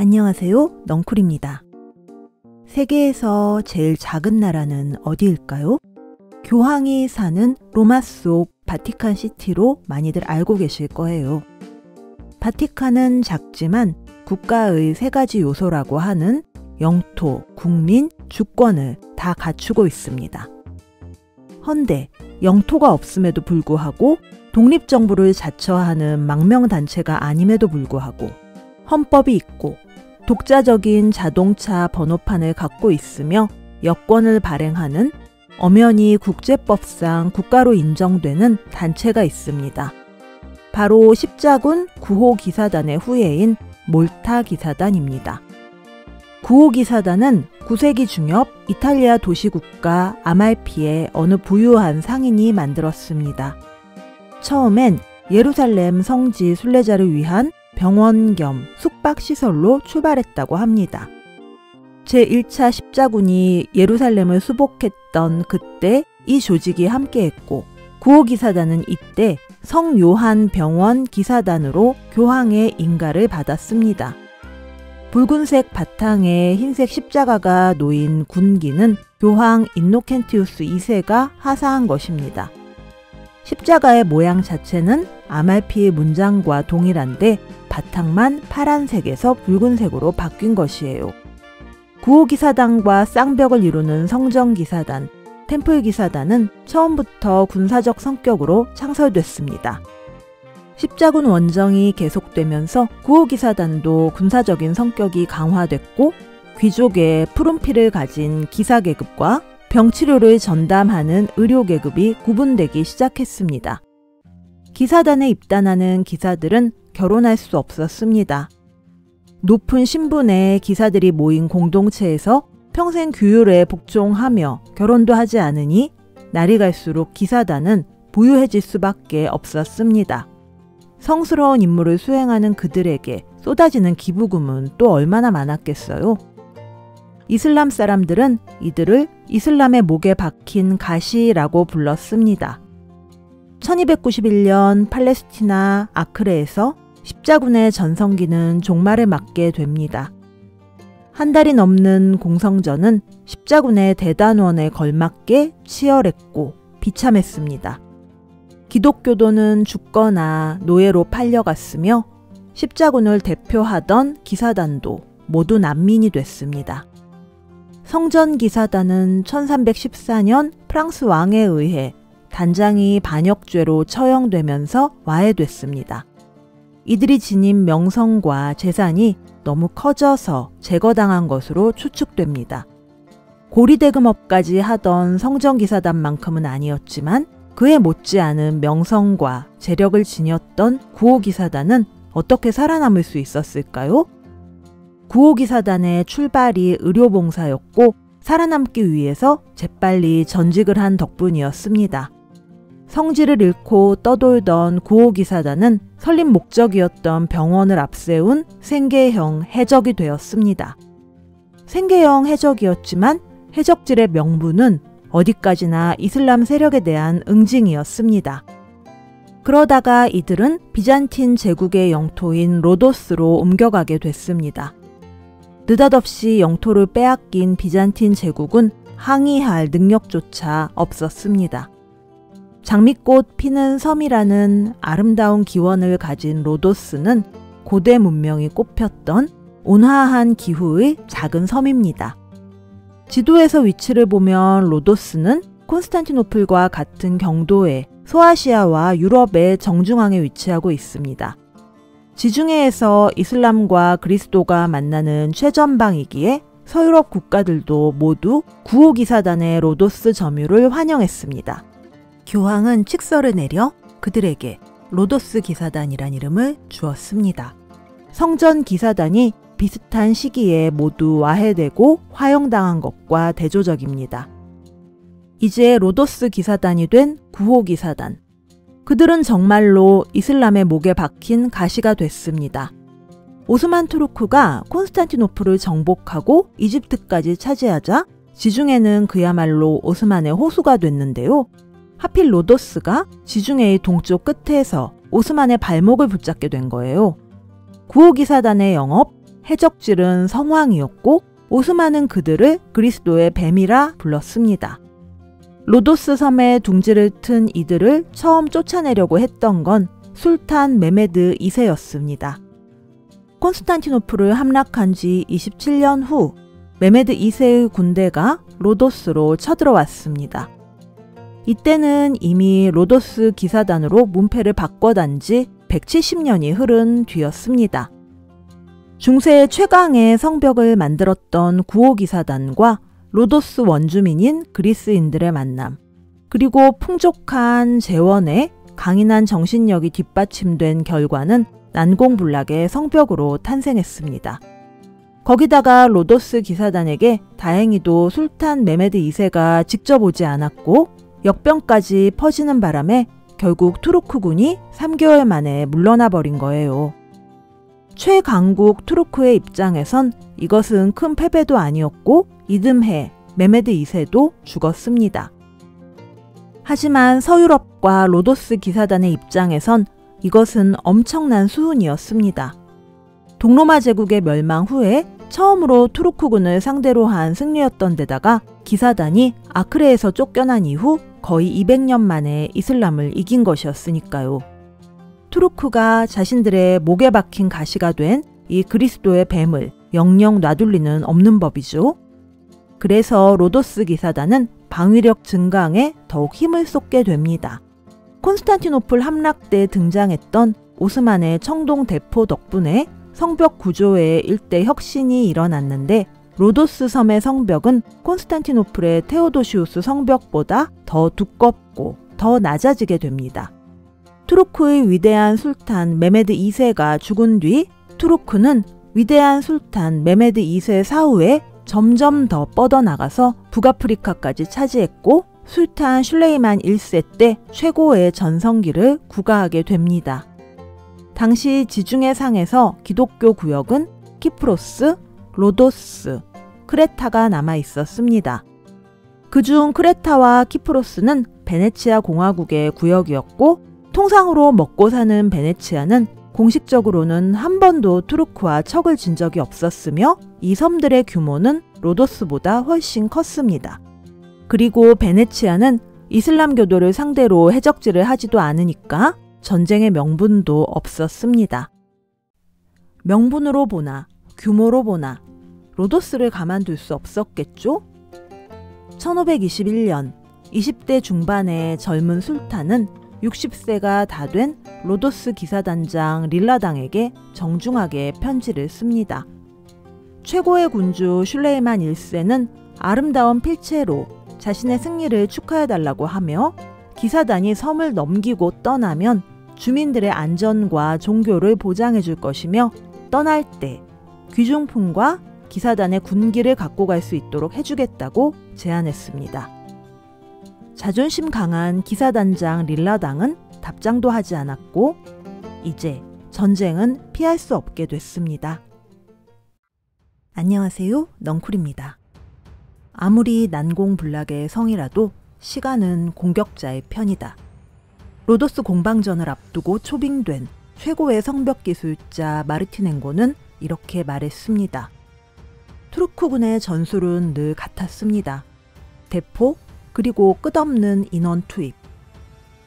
안녕하세요. 넝쿨입니다. 세계에서 제일 작은 나라는 어디일까요? 교황이 사는 로마 속 바티칸 시티로 많이들 알고 계실 거예요. 바티칸은 작지만 국가의 세 가지 요소라고 하는 영토, 국민, 주권을 다 갖추고 있습니다. 헌데 영토가 없음에도 불구하고 독립정부를 자처하는 망명단체가 아님에도 불구하고 헌법이 있고 독자적인 자동차 번호판을 갖고 있으며 여권을 발행하는 엄연히 국제법상 국가로 인정되는 단체가 있습니다. 바로 십자군 9호 기사단의 후예인 몰타 기사단입니다. 9호 기사단은 9세기 중엽 이탈리아 도시국가 아말피의 어느 부유한 상인이 만들었습니다. 처음엔 예루살렘 성지 순례자를 위한 병원 겸 숙박시설로 출발했다고 합니다. 제1차 십자군이 예루살렘을 수복했던 그때 이 조직이 함께했고 9호 기사단은 이때 성요한 병원 기사단으로 교황의 인가를 받았습니다. 붉은색 바탕에 흰색 십자가가 놓인 군기는 교황 인노켄티우스 2세가 하사한 것입니다. 십자가의 모양 자체는 아말피의 문장과 동일한데 바탕만 파란색에서 붉은색으로 바뀐 것이에요. 9호 기사단과 쌍벽을 이루는 성전 기사단, 템플 기사단은 처음부터 군사적 성격으로 창설됐습니다. 십자군 원정이 계속되면서 9호 기사단도 군사적인 성격이 강화됐고 귀족의 푸른 피를 가진 기사계급과 병치료를 전담하는 의료계급이 구분되기 시작했습니다. 기사단에 입단하는 기사들은 결혼할 수 없었습니다. 높은 신분의 기사들이 모인 공동체에서 평생 규율에 복종하며 결혼도 하지 않으니 날이 갈수록 기사단은 부유해질 수밖에 없었습니다. 성스러운 임무를 수행하는 그들에게 쏟아지는 기부금은 또 얼마나 많았겠어요? 이슬람 사람들은 이들을 이슬람의 목에 박힌 가시라고 불렀습니다. 1291년 팔레스티나 아크레에서 십자군의 전성기는 종말을 맞게 됩니다. 한 달이 넘는 공성전은 십자군의 대단원에 걸맞게 치열했고 비참했습니다. 기독교도는 죽거나 노예로 팔려갔으며 십자군을 대표하던 기사단도 모두 난민이 됐습니다. 성전기사단은 1314년 프랑스 왕에 의해 단장이 반역죄로 처형되면서 와해됐습니다. 이들이 지닌 명성과 재산이 너무 커져서 제거당한 것으로 추측됩니다. 고리대금업까지 하던 성전기사단만큼은 아니었지만 그에 못지않은 명성과 재력을 지녔던 9호 기사단은 어떻게 살아남을 수 있었을까요? 9호 기사단의 출발이 의료봉사였고 살아남기 위해서 재빨리 전직을 한 덕분이었습니다. 성지를 잃고 떠돌던 9호 기사단은 설립 목적이었던 병원을 앞세운 생계형 해적이 되었습니다. 생계형 해적이었지만 해적질의 명분은 어디까지나 이슬람 세력에 대한 응징이었습니다. 그러다가 이들은 비잔틴 제국의 영토인 로도스로 옮겨가게 됐습니다. 느닷없이 영토를 빼앗긴 비잔틴 제국은 항의할 능력조차 없었습니다. 장미꽃 피는 섬이라는 아름다운 기원을 가진 로도스는 고대 문명이 꼽혔던 온화한 기후의 작은 섬입니다. 지도에서 위치를 보면 로도스는 콘스탄티노플과 같은 경도에 소아시아와 유럽의 정중앙에 위치하고 있습니다. 지중해에서 이슬람과 그리스도가 만나는 최전방이기에 서유럽 국가들도 모두 9호 기사단의 로도스 점유를 환영했습니다. 교황은 칙서를 내려 그들에게 로도스 기사단이란 이름을 주었습니다. 성전 기사단이 비슷한 시기에 모두 와해되고 화형당한 것과 대조적입니다. 이제 로도스 기사단이 된 9호 기사단. 그들은 정말로 이슬람의 목에 박힌 가시가 됐습니다. 오스만 투르크가 콘스탄티노플을 정복하고 이집트까지 차지하자 지중해는 그야말로 오스만의 호수가 됐는데요. 하필 로도스가 지중해의 동쪽 끝에서 오스만의 발목을 붙잡게 된 거예요. 9호 기사단의 영업, 해적질은 성황이었고 오스만은 그들을 그리스도의 뱀이라 불렀습니다. 로도스 섬에 둥지를 튼 이들을 처음 쫓아내려고 했던 건 술탄 메메드 2세였습니다. 콘스탄티노플을 함락한 지 27년 후 메메드 2세의 군대가 로도스로 쳐들어왔습니다. 이때는 이미 로도스 기사단으로 문패를 바꿔단 지 170년이 흐른 뒤였습니다. 중세 최강의 성벽을 만들었던 구호기사단과 로도스 원주민인 그리스인들의 만남, 그리고 풍족한 재원에 강인한 정신력이 뒷받침된 결과는 난공불락의 성벽으로 탄생했습니다. 거기다가 로도스 기사단에게 다행히도 술탄 메메드 2세가 직접 오지 않았고 역병까지 퍼지는 바람에 결국 투르크군이 3개월 만에 물러나 버린 거예요. 최강국 투르크의 입장에선 이것은 큰 패배도 아니었고 이듬해 메메드 2세도 죽었습니다. 하지만 서유럽과 로도스 기사단의 입장에선 이것은 엄청난 수훈이었습니다. 동로마 제국의 멸망 후에 처음으로 투르크군을 상대로 한 승리였던 데다가 기사단이 아크레에서 쫓겨난 이후 거의 200년 만에 이슬람을 이긴 것이었으니까요. 투르크가 자신들의 목에 박힌 가시가 된 이 그리스도의 뱀을 영영 놔둘 리는 없는 법이죠. 그래서 로도스 기사단은 방위력 증강에 더욱 힘을 쏟게 됩니다. 콘스탄티노플 함락 때 등장했던 오스만의 청동 대포 덕분에 성벽 구조에 일대 혁신이 일어났는데 로도스 섬의 성벽은 콘스탄티노플의 테오도시우스 성벽보다 더 두껍고 더 낮아지게 됩니다. 투르크의 위대한 술탄 메메드 2세가 죽은 뒤 투르크는 위대한 술탄 메메드 2세 사후에 점점 더 뻗어나가서 북아프리카까지 차지했고 술탄 슐레이만 1세 때 최고의 전성기를 구가하게 됩니다. 당시 지중해 상에서 기독교 구역은 키프로스, 로도스, 크레타가 남아 있었습니다. 그중 크레타와 키프로스는 베네치아 공화국의 구역이었고 통상으로 먹고 사는 베네치아는 공식적으로는 한 번도 투르크와 척을 진 적이 없었으며 이 섬들의 규모는 로도스보다 훨씬 컸습니다. 그리고 베네치아는 이슬람교도를 상대로 해적질을 하지도 않으니까 전쟁의 명분도 없었습니다. 명분으로 보나 규모로 보나 로도스를 가만둘 수 없었겠죠? 1521년 20대 중반의 젊은 술탄은 60세가 다 된 로도스 기사단장 릴라당에게 정중하게 편지를 씁니다. 최고의 군주 슐레이만 1세는 아름다운 필체로 자신의 승리를 축하해달라고 하며 기사단이 섬을 넘기고 떠나면 주민들의 안전과 종교를 보장해 줄 것이며 떠날 때 귀중품과 기사단의 군기를 갖고 갈 수 있도록 해주겠다고 제안했습니다. 자존심 강한 기사단장 릴라당은 답장도 하지 않았고 이제 전쟁은 피할 수 없게 됐습니다. 안녕하세요, 넝쿨입니다. 아무리 난공불락의 성이라도 시간은 공격자의 편이다. 로도스 공방전을 앞두고 초빙된 최고의 성벽 기술자 마르티넨고는 이렇게 말했습니다. 투르크군의 전술은 늘 같았습니다. 대포, 그리고 끝없는 인원 투입.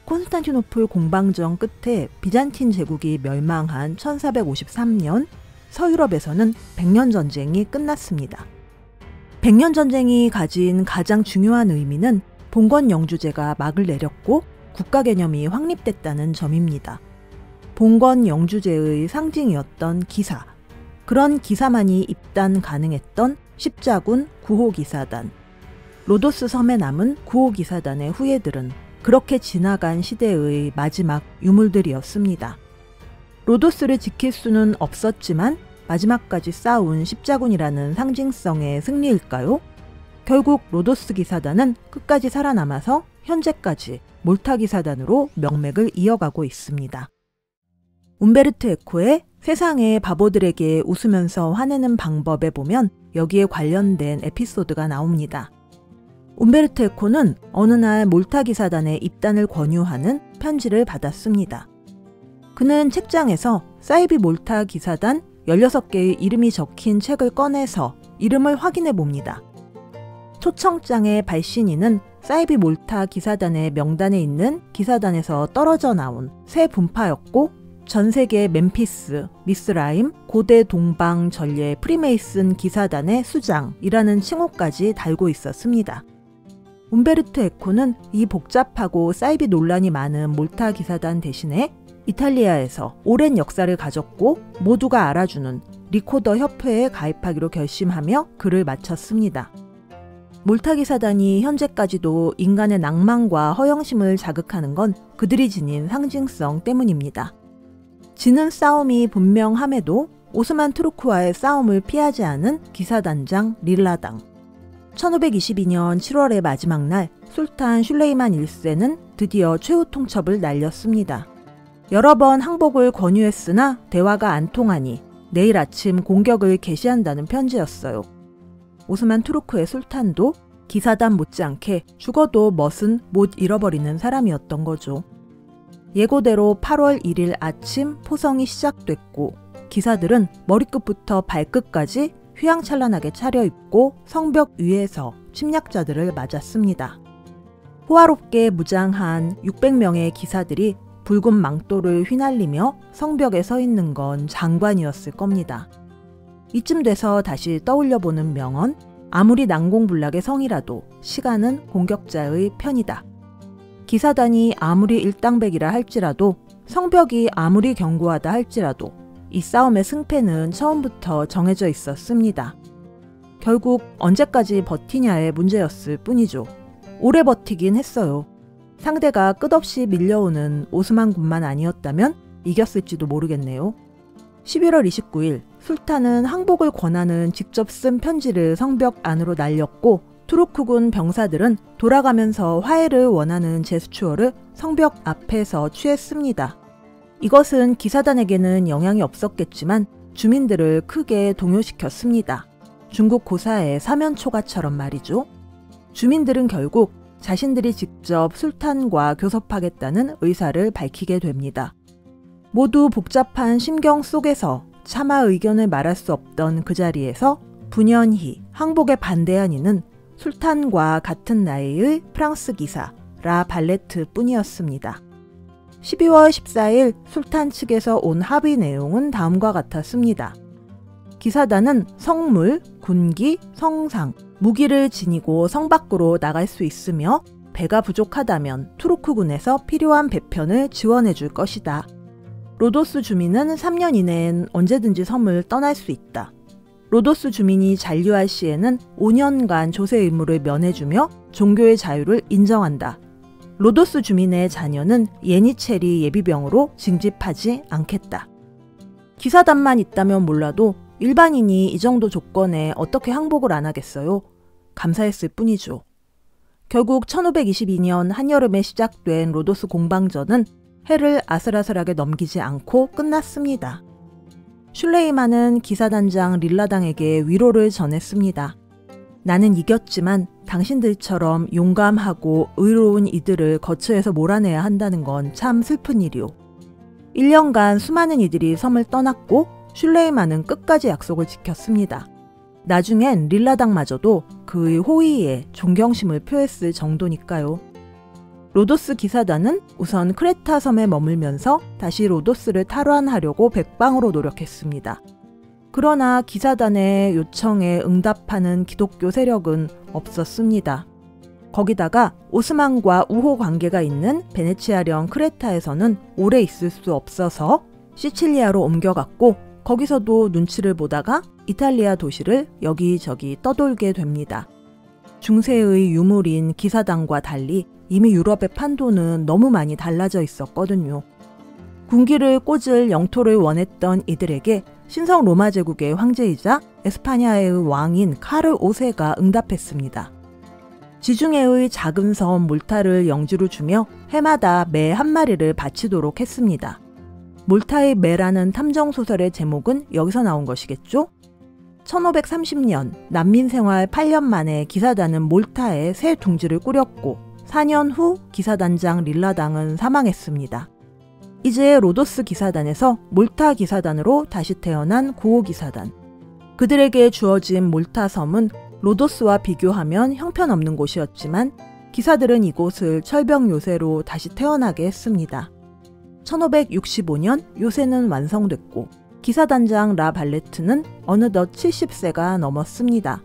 콘스탄티노플 공방전 끝에 비잔틴 제국이 멸망한 1453년 서유럽에서는 백년전쟁이 끝났습니다. 백년전쟁이 가진 가장 중요한 의미는 봉건 영주제가 막을 내렸고 국가 개념이 확립됐다는 점입니다. 봉건 영주제의 상징이었던 기사, 그런 기사만이 입단 가능했던 십자군 구호기사단, 로도스 섬에 남은 구호기사단의 후예들은 그렇게 지나간 시대의 마지막 유물들이었습니다. 로도스를 지킬 수는 없었지만 마지막까지 싸운 십자군이라는 상징성의 승리일까요? 결국 로도스 기사단은 끝까지 살아남아서 현재까지 몰타 기사단으로 명맥을 이어가고 있습니다. 움베르토 에코의 세상의 바보들에게 웃으면서 화내는 방법에 보면 여기에 관련된 에피소드가 나옵니다. 움베르토 에코는 어느 날 몰타 기사단의 입단을 권유하는 편지를 받았습니다. 그는 책장에서 사이비 몰타 기사단 16개의 이름이 적힌 책을 꺼내서 이름을 확인해 봅니다. 초청장의 발신인은 사이비 몰타 기사단의 명단에 있는 기사단에서 떨어져 나온 새 분파였고 전 세계 멤피스, 미스라임, 고대 동방 전례 프리메이슨 기사단의 수장이라는 칭호까지 달고 있었습니다. 움베르토 에코는 이 복잡하고 사이비 논란이 많은 몰타 기사단 대신에 이탈리아에서 오랜 역사를 가졌고 모두가 알아주는 리코더 협회에 가입하기로 결심하며 글을 마쳤습니다. 몰타 기사단이 현재까지도 인간의 낭만과 허영심을 자극하는 건 그들이 지닌 상징성 때문입니다. 지는 싸움이 분명함에도 오스만 투르크와의 싸움을 피하지 않은 기사단장 릴라당. 1522년 7월의 마지막 날 술탄 슐레이만 1세는 드디어 최후 통첩을 날렸습니다. 여러 번 항복을 권유했으나 대화가 안 통하니 내일 아침 공격을 개시한다는 편지였어요. 오스만 투르크의 술탄도 기사단 못지않게 죽어도 멋은 못 잃어버리는 사람이었던 거죠. 예고대로 8월 1일 아침 포성이 시작됐고 기사들은 머리끝부터 발끝까지 휘황찬란하게 차려입고 성벽 위에서 침략자들을 맞았습니다. 호화롭게 무장한 600명의 기사들이 붉은 망토를 휘날리며 성벽에 서 있는 건 장관이었을 겁니다. 이쯤 돼서 다시 떠올려보는 명언, 아무리 난공불락의 성이라도 시간은 공격자의 편이다. 기사단이 아무리 일당백이라 할지라도 성벽이 아무리 견고하다 할지라도 이 싸움의 승패는 처음부터 정해져 있었습니다. 결국 언제까지 버티냐의 문제였을 뿐이죠. 오래 버티긴 했어요. 상대가 끝없이 밀려오는 오스만군만 아니었다면 이겼을지도 모르겠네요. 11월 29일 술탄은 항복을 권하는 직접 쓴 편지를 성벽 안으로 날렸고 투르크군 병사들은 돌아가면서 화해를 원하는 제스처를 성벽 앞에서 취했습니다. 이것은 기사단에게는 영향이 없었겠지만 주민들을 크게 동요시켰습니다. 중국 고사의 사면초가처럼 말이죠. 주민들은 결국 자신들이 직접 술탄과 교섭하겠다는 의사를 밝히게 됩니다. 모두 복잡한 심경 속에서 차마 의견을 말할 수 없던 그 자리에서 분연히 항복에 반대한 이는 술탄과 같은 나이의 프랑스 기사 라 발레트 뿐이었습니다. 12월 14일 술탄 측에서 온 합의 내용은 다음과 같았습니다. 기사단은 성물, 군기, 성상, 무기를 지니고 성 밖으로 나갈 수 있으며 배가 부족하다면 투르크군에서 필요한 배편을 지원해 줄 것이다. 로도스 주민은 3년 이내엔 언제든지 섬을 떠날 수 있다. 로도스 주민이 잔류할 시에는 5년간 조세 의무를 면해주며 종교의 자유를 인정한다. 로도스 주민의 자녀는 예니체리 예비병으로 징집하지 않겠다. 기사단만 있다면 몰라도 일반인이 이 정도 조건에 어떻게 항복을 안 하겠어요? 감사했을 뿐이죠. 결국 1522년 한여름에 시작된 로도스 공방전은 해를 아슬아슬하게 넘기지 않고 끝났습니다. 슐레이만은 기사단장 릴라당에게 위로를 전했습니다. 나는 이겼지만 당신들처럼 용감하고 의로운 이들을 거처에서 몰아내야 한다는 건 참 슬픈 일이오. 1년간 수많은 이들이 섬을 떠났고 슐레이만은 끝까지 약속을 지켰습니다. 나중엔 릴라당마저도 그의 호의에 존경심을 표했을 정도니까요. 로도스 기사단은 우선 크레타 섬에 머물면서 다시 로도스를 탈환하려고 백방으로 노력했습니다. 그러나 기사단의 요청에 응답하는 기독교 세력은 없었습니다. 거기다가 오스만과 우호 관계가 있는 베네치아령 크레타에서는 오래 있을 수 없어서 시칠리아로 옮겨갔고 거기서도 눈치를 보다가 이탈리아 도시를 여기저기 떠돌게 됩니다. 중세의 유물인 기사단과 달리 이미 유럽의 판도는 너무 많이 달라져 있었거든요. 군기를 꽂을 영토를 원했던 이들에게 신성 로마 제국의 황제이자 에스파냐의 왕인 카르 5세가 응답했습니다. 지중해의 작은 섬 몰타를 영주로 주며 해마다 매 한 마리를 바치도록 했습니다. 몰타의 매라는 탐정소설의 제목은 여기서 나온 것이겠죠? 1530년 난민 생활 8년 만에 기사단은 몰타에 새 둥지를 꾸렸고 4년 후 기사단장 릴라당은 사망했습니다. 이제 로도스 기사단에서 몰타 기사단으로 다시 태어난 9호 기사단. 그들에게 주어진 몰타 섬은 로도스와 비교하면 형편없는 곳이었지만 기사들은 이곳을 철벽 요새로 다시 태어나게 했습니다. 1565년 요새는 완성됐고 기사단장 라 발레트는 어느덧 70세가 넘었습니다.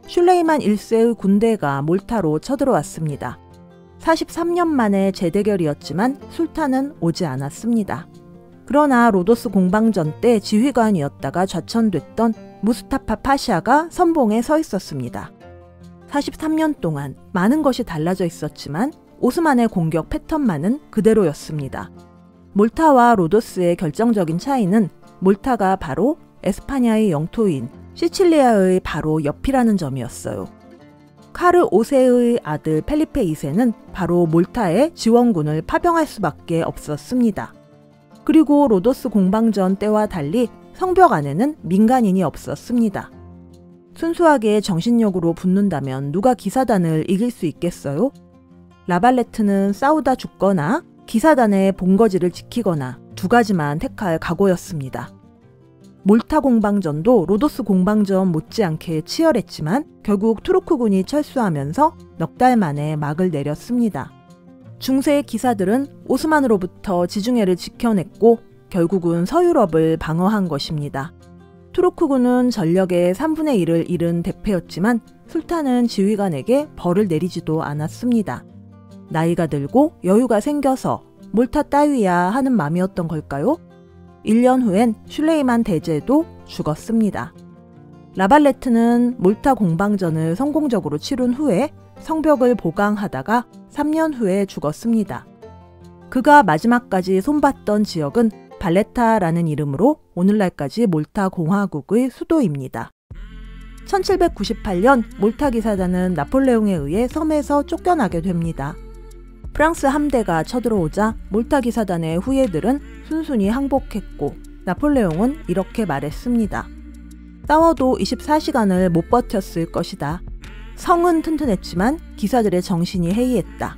슐레이만 1세의 군대가 몰타로 쳐들어왔습니다. 43년 만에 재대결이었지만 술탄은 오지 않았습니다. 그러나 로도스 공방전 때 지휘관이었다가 좌천됐던 무스타파 파샤가 선봉에 서 있었습니다. 43년 동안 많은 것이 달라져 있었지만 오스만의 공격 패턴만은 그대로였습니다. 몰타와 로도스의 결정적인 차이는 몰타가 바로 에스파냐의 영토인 시칠리아의 바로 옆이라는 점이었어요. 카르 5세의 아들 펠리페 2세는 바로 몰타에 지원군을 파병할 수밖에 없었습니다. 그리고 로도스 공방전 때와 달리 성벽 안에는 민간인이 없었습니다. 순수하게 정신력으로 붙는다면 누가 기사단을 이길 수 있겠어요? 라발레트는 싸우다 죽거나 기사단의 본거지를 지키거나 두 가지만 택할 각오였습니다. 몰타 공방전도 로도스 공방전 못지않게 치열했지만 결국 투르크군이 철수하면서 넉 달 만에 막을 내렸습니다. 중세의 기사들은 오스만으로부터 지중해를 지켜냈고 결국은 서유럽을 방어한 것입니다. 투르크군은 전력의 3분의 1을 잃은 대패였지만 술탄은 지휘관에게 벌을 내리지도 않았습니다. 나이가 들고 여유가 생겨서 몰타 따위야 하는 마음이었던 걸까요? 1년 후엔 슐레이만 대제도 죽었습니다. 라발레트는 몰타 공방전을 성공적으로 치룬 후에 성벽을 보강하다가 3년 후에 죽었습니다. 그가 마지막까지 손봤던 지역은 발레타라는 이름으로 오늘날까지 몰타 공화국의 수도입니다. 1798년 몰타 기사단은 나폴레옹에 의해 섬에서 쫓겨나게 됩니다. 프랑스 함대가 쳐들어오자 몰타 기사단의 후예들은 순순히 항복했고 나폴레옹은 이렇게 말했습니다. 싸워도 24시간을 못 버텼을 것이다. 성은 튼튼했지만 기사들의 정신이 해이했다.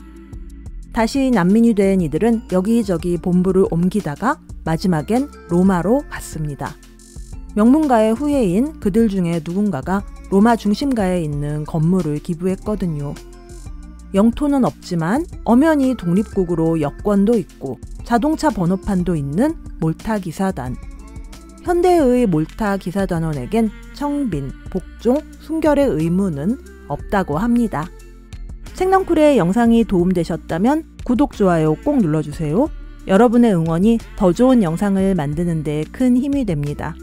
다시 난민이 된 이들은 여기저기 본부를 옮기다가 마지막엔 로마로 갔습니다. 명문가의 후예인 그들 중에 누군가가 로마 중심가에 있는 건물을 기부했거든요. 영토는 없지만 엄연히 독립국으로 여권도 있고 자동차 번호판도 있는 몰타 기사단. 현대의 몰타 기사단원에겐 청빈, 복종, 순결의 의무는 없다고 합니다. 책넝쿨의 영상이 도움되셨다면 구독, 좋아요 꼭 눌러주세요. 여러분의 응원이 더 좋은 영상을 만드는 데 큰 힘이 됩니다.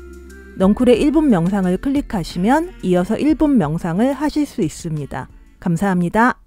넝쿨의 1분 명상을 클릭하시면 이어서 1분 명상을 하실 수 있습니다. 감사합니다.